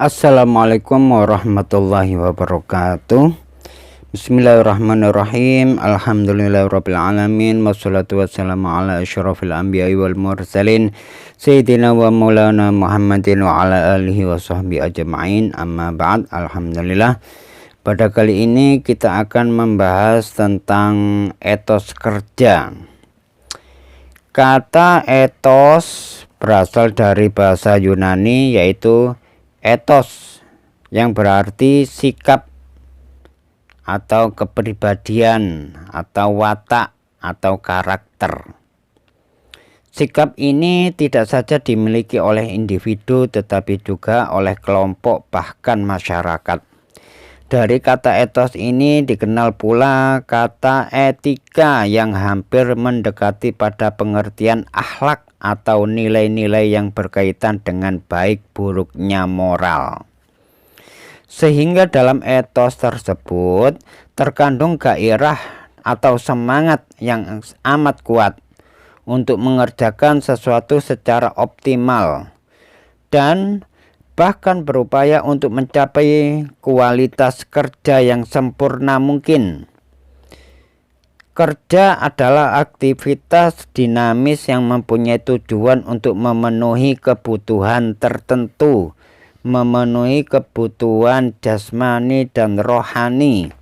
Assalamualaikum warahmatullahi wabarakatuh. Bismillahirrahmanirrahim. Alhamdulillahirabbil alamin wassalatu wassalamu ala asyrafil anbiya'i wal mursalin sayyidina wa maulana Muhammadin wa ala alihi wa sahbihi ajma'in. Amma ba'd. Alhamdulillah. Pada kali ini kita akan membahas tentang etos kerja. Kata etos berasal dari bahasa Yunani yaitu etos, yang berarti sikap atau kepribadian atau watak atau karakter. Sikap ini tidak saja dimiliki oleh individu tetapi juga oleh kelompok bahkan masyarakat. Dari kata etos ini dikenal pula kata etika yang hampir mendekati pada pengertian akhlak atau nilai-nilai yang berkaitan dengan baik buruknya moral. Sehingga dalam etos tersebut terkandung gairah atau semangat yang amat kuat untuk mengerjakan sesuatu secara optimal dan bahkan berupaya untuk mencapai kualitas kerja yang sempurna mungkin. Kerja adalah aktivitas dinamis yang mempunyai tujuan untuk memenuhi kebutuhan tertentu, memenuhi kebutuhan jasmani dan rohani.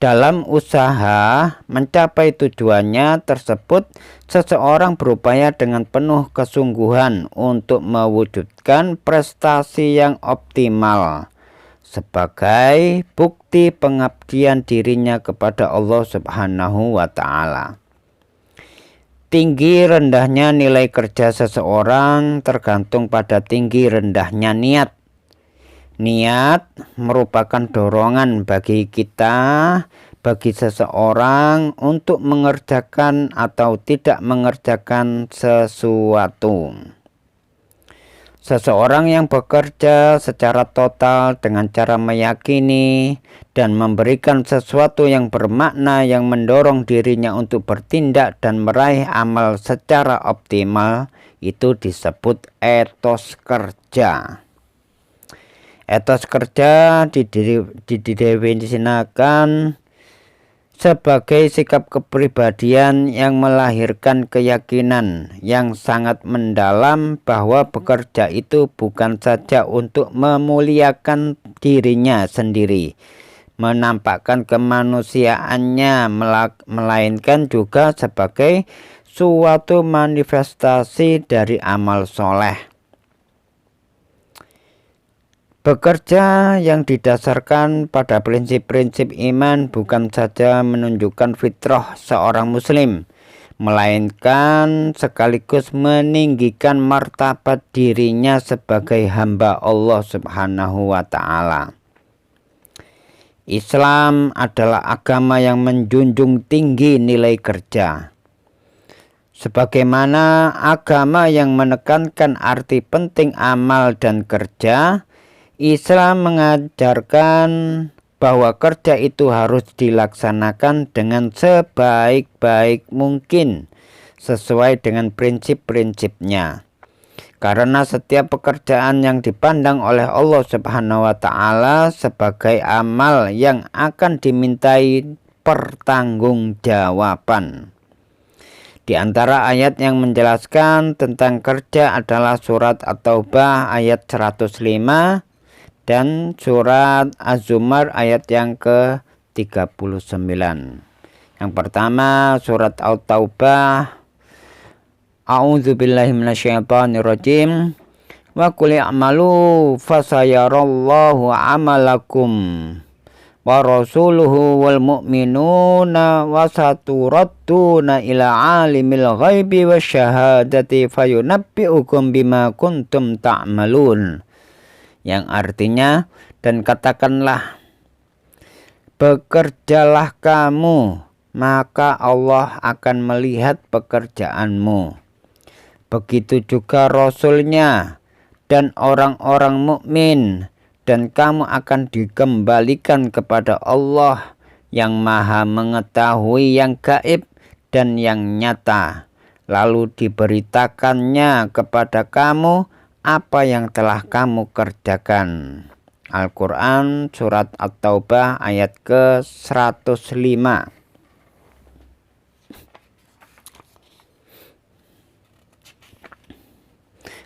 Dalam usaha mencapai tujuannya tersebut, seseorang berupaya dengan penuh kesungguhan untuk mewujudkan prestasi yang optimal sebagai bukti pengabdian dirinya kepada Allah Subhanahu wa Ta'ala. Tinggi rendahnya nilai kerja seseorang tergantung pada tinggi rendahnya niat. Niat merupakan dorongan bagi seseorang untuk mengerjakan atau tidak mengerjakan sesuatu. Seseorang yang bekerja secara total dengan cara meyakini dan memberikan sesuatu yang bermakna yang mendorong dirinya untuk bertindak dan meraih amal secara optimal, itu disebut etos kerja. Etos kerja didefinisikan sebagai sikap kepribadian yang melahirkan keyakinan yang sangat mendalam bahwa bekerja itu bukan saja untuk memuliakan dirinya sendiri, menampakkan kemanusiaannya, melainkan juga sebagai suatu manifestasi dari amal soleh. Bekerja yang didasarkan pada prinsip-prinsip iman bukan saja menunjukkan fitrah seorang muslim, melainkan sekaligus meninggikan martabat dirinya sebagai hamba Allah Subhanahu wa Ta'ala. Islam adalah agama yang menjunjung tinggi nilai kerja. Sebagaimana agama yang menekankan arti penting amal dan kerja, Islam mengajarkan bahwa kerja itu harus dilaksanakan dengan sebaik-baik mungkin sesuai dengan prinsip-prinsipnya. Karena setiap pekerjaan yang dipandang oleh Allah Subhanahu wa Ta'ala sebagai amal yang akan dimintai pertanggungjawaban. Di antara ayat yang menjelaskan tentang kerja adalah surat At-Taubah ayat 105 dan surat Az-Zumar ayat yang ke-39. Yang pertama surat At-Taubah, A'udzubillahi minasyaitonirrajim. Wa qul i'malu fasayarallahu 'amalakum wa rasuluhu wal mu'minuna wa saturadduna ila 'alimil ghaibi wasyahadati fayunabbi'ukum bima kuntum ta'malun. Yang artinya, dan katakanlah, bekerjalah kamu, maka Allah akan melihat pekerjaanmu. Begitu juga Rasulnya dan orang-orang mukmin, dan kamu akan dikembalikan kepada Allah yang maha mengetahui yang gaib dan yang nyata. Lalu diberitakannya kepada kamu apa yang telah kamu kerjakan. Al-Quran surat At-Taubah ayat ke-105.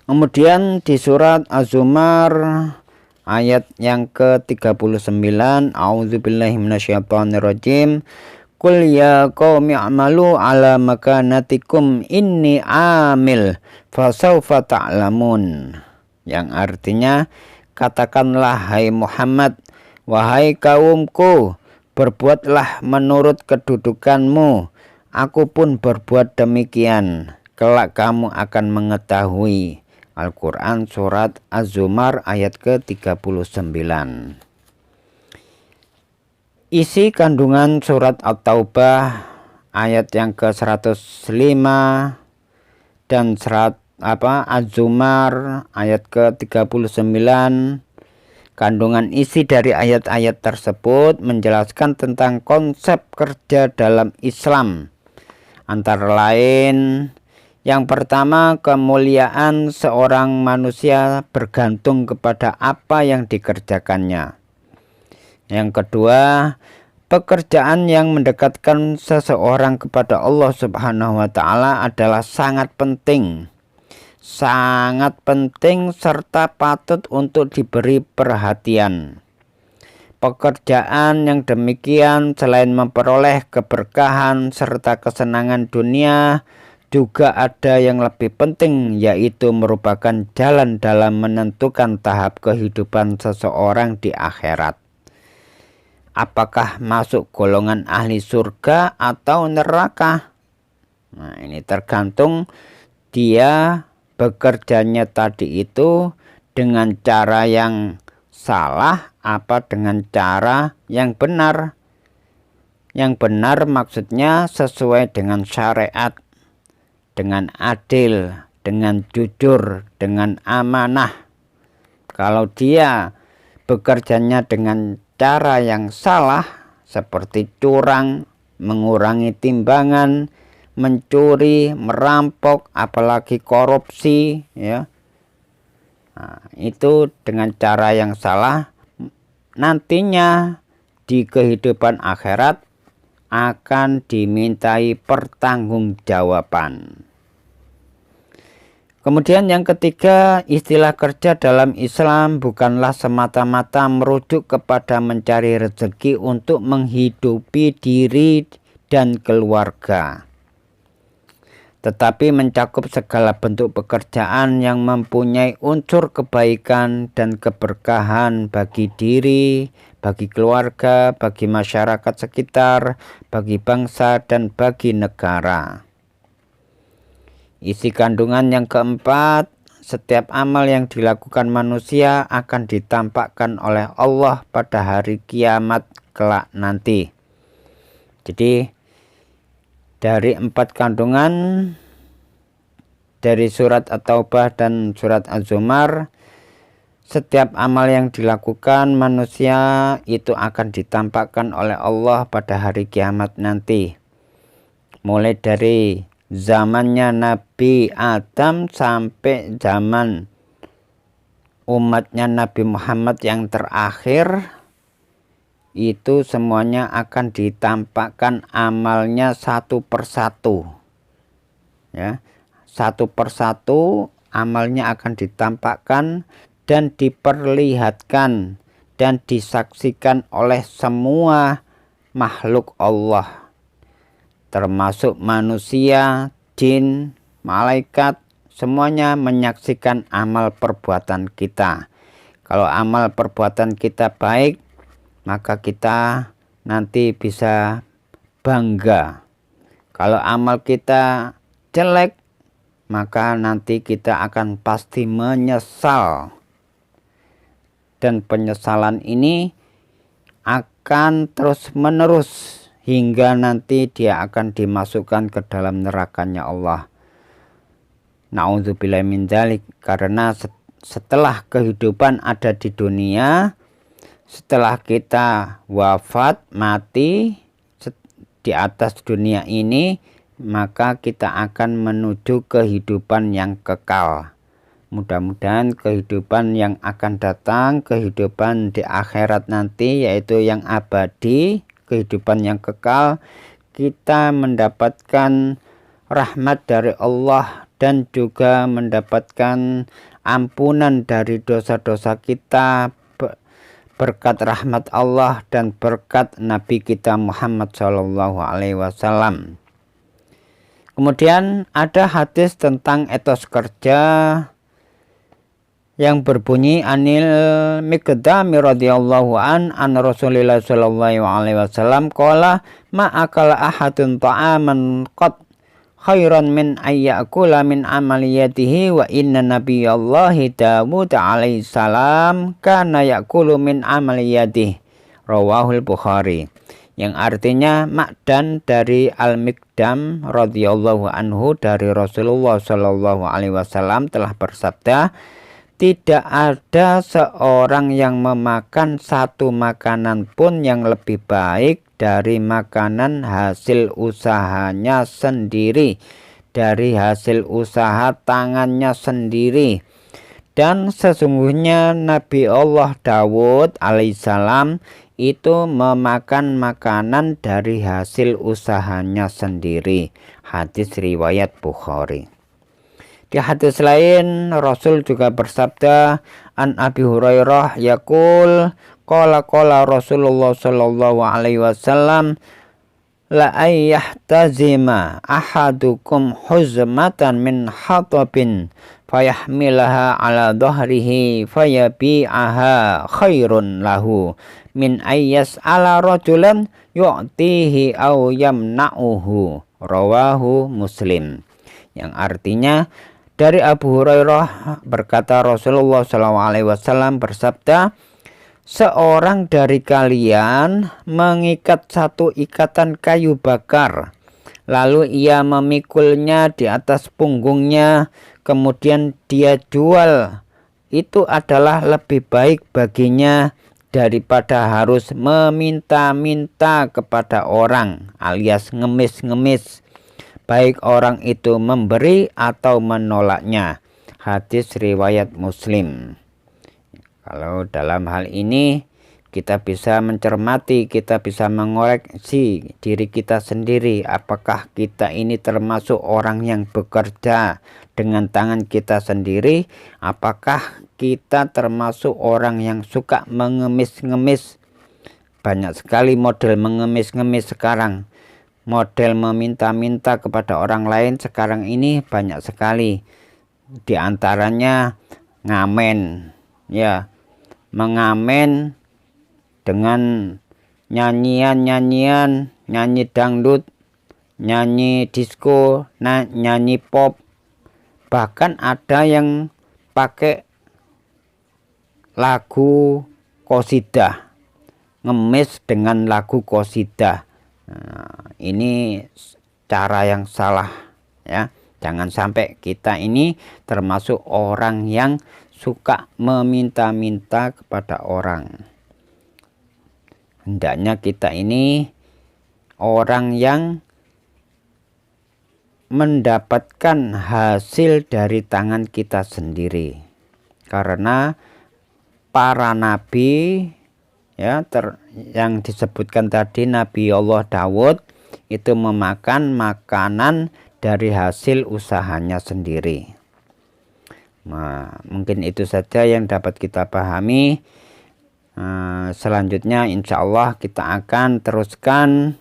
Kemudian di surat Az-Zumar ayat yang ke-39, A'udzubillahi minasyaitonirrajim. Qul ya qaumi a'malu ala makanatikum inni amil fasawfa ta'lamun. Yang artinya, katakanlah hai Muhammad, wahai kaumku, berbuatlah menurut kedudukanmu, aku pun berbuat demikian, kelak kamu akan mengetahui. Al-Quran surat Az-Zumar ayat ke-39. Isi kandungan surat At-Taubah ayat yang ke-105 dan Az-Zumar ayat ke-39. Kandungan isi dari ayat-ayat tersebut menjelaskan tentang konsep kerja dalam Islam. Antara lain, yang pertama, kemuliaan seorang manusia bergantung kepada apa yang dikerjakannya. Yang kedua, pekerjaan yang mendekatkan seseorang kepada Allah Subhanahu wa Ta'ala adalah sangat penting serta patut untuk diberi perhatian. Pekerjaan yang demikian selain memperoleh keberkahan serta kesenangan dunia, juga ada yang lebih penting, yaitu merupakan jalan dalam menentukan tahap kehidupan seseorang di akhirat. Apakah masuk golongan ahli surga atau neraka? Nah, ini tergantung dia bekerjanya tadi itu dengan cara yang salah apa dengan cara yang benar. Yang benar maksudnya sesuai dengan syariat, dengan adil, dengan jujur, dengan amanah. Kalau dia bekerjanya dengan cara yang salah seperti curang, mengurangi timbangan, mencuri, merampok, apalagi korupsi, ya. Nah, itu dengan cara yang salah, nantinya di kehidupan akhirat akan dimintai pertanggungjawaban. Kemudian yang ketiga, istilah kerja dalam Islam bukanlah semata-mata merujuk kepada mencari rezeki untuk menghidupi diri dan keluarga, tetapi mencakup segala bentuk pekerjaan yang mempunyai unsur kebaikan dan keberkahan bagi diri, bagi keluarga, bagi masyarakat sekitar, bagi bangsa, dan bagi negara. Isi kandungan yang keempat, setiap amal yang dilakukan manusia akan ditampakkan oleh Allah pada hari kiamat kelak nanti. Jadi dari 4 kandungan dari surat At-Taubah dan surat Az-Zumar, setiap amal yang dilakukan manusia itu akan ditampakkan oleh Allah pada hari kiamat nanti. Mulai dari zamannya Nabi Adam sampai zaman umatnya Nabi Muhammad yang terakhir, itu semuanya akan ditampakkan amalnya satu persatu, ya, satu persatu amalnya akan ditampakkan dan diperlihatkan dan disaksikan oleh semua makhluk Allah, termasuk manusia, jin, malaikat, semuanya menyaksikan amal perbuatan kita. Kalau amal perbuatan kita baik, maka kita nanti bisa bangga. Kalau amal kita jelek, maka nanti kita akan pasti menyesal. Dan penyesalan ini akan terus menerus hingga nanti dia akan dimasukkan ke dalam nerakanya Allah. Na'udzubillahi min dzalik. Karena setelah kehidupan ada di dunia, setelah kita wafat, mati di atas dunia ini, maka kita akan menuju kehidupan yang kekal. Mudah-mudahan kehidupan yang akan datang, kehidupan di akhirat nanti, yaitu yang abadi, kehidupan yang kekal, kita mendapatkan rahmat dari Allah dan juga mendapatkan ampunan dari dosa-dosa kita berkat rahmat Allah dan berkat Nabi kita Muhammad SAW. Kemudian ada hadis tentang etos kerja yang berbunyi anil Miqdami radhiyallahu an Rasulillah sallallahu alaihi wasallam qala ma akala ahadun ta'aman qad khairan min ayyakula min amaliyatihi wa inna nabiyallahi Dawud alaihi salam kana yakulu min amaliyatihi, rawahul Bukhari. Yang artinya makdan dari Al-Miqdam radhiyallahu anhu dari Rasulullah sallallahu alaihi wasallam telah bersabda, tidak ada seorang yang memakan satu makanan pun yang lebih baik dari makanan hasil usahanya sendiri, dari hasil usaha tangannya sendiri. Dan sesungguhnya Nabi Allah Dawud alaihissalam itu memakan makanan dari hasil usahanya sendiri. Hadis riwayat Bukhari. Di hadis lain Rasul juga bersabda, an Abi Hurairah yaqul qala Rasulullah sallallahu alaihi wasallam la ayyahtazima ahadukum huzmatan min hatabin fayahmilaha ala dhahrihi fayabi'aha khairun lahu min ayyas ala rajulan yu'tihi aw yamna'uhu, rawahu Muslim. Yang artinya dari Abu Hurairah berkata Rasulullah SAW bersabda, seorang dari kalian mengikat satu ikatan kayu bakar, lalu ia memikulnya di atas punggungnya, kemudian dia jual. Itu adalah lebih baik baginya daripada harus meminta-minta kepada orang alias ngemis-ngemis, baik orang itu memberi atau menolaknya. Hadis riwayat Muslim. Kalau dalam hal ini kita bisa mencermati, kita bisa mengoreksi diri kita sendiri. Apakah kita ini termasuk orang yang bekerja dengan tangan kita sendiri? Apakah kita termasuk orang yang suka mengemis-ngemis? Banyak sekali model mengemis-ngemis sekarang. Model meminta-minta kepada orang lain sekarang ini banyak sekali. Di antaranya ngamen, ya, mengamen dengan nyanyian-nyanyian, nyanyi dangdut, nyanyi disco, nyanyi pop. Bahkan ada yang pakai lagu qasidah, ngemis dengan lagu qasidah. Nah, ini cara yang salah, ya. Jangan sampai kita ini termasuk orang yang suka meminta-minta kepada orang. Hendaknya kita ini orang yang mendapatkan hasil dari tangan kita sendiri. Karena para nabi, ya, yang disebutkan tadi, Nabi Allah Dawud itu memakan makanan dari hasil usahanya sendiri. Nah, mungkin itu saja yang dapat kita pahami. Selanjutnya insya Allah kita akan teruskan,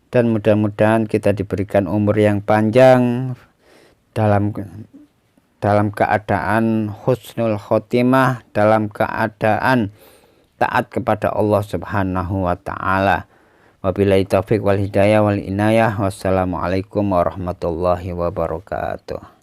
dan mudah-mudahan kita diberikan umur yang panjang dalam keadaan husnul khotimah, dalam keadaan taat kepada Allah Subhanahu wa ta'ala. Wabillahi taufiq wal hidayah wal inayah. Wassalamualaikum warahmatullahi wabarakatuh.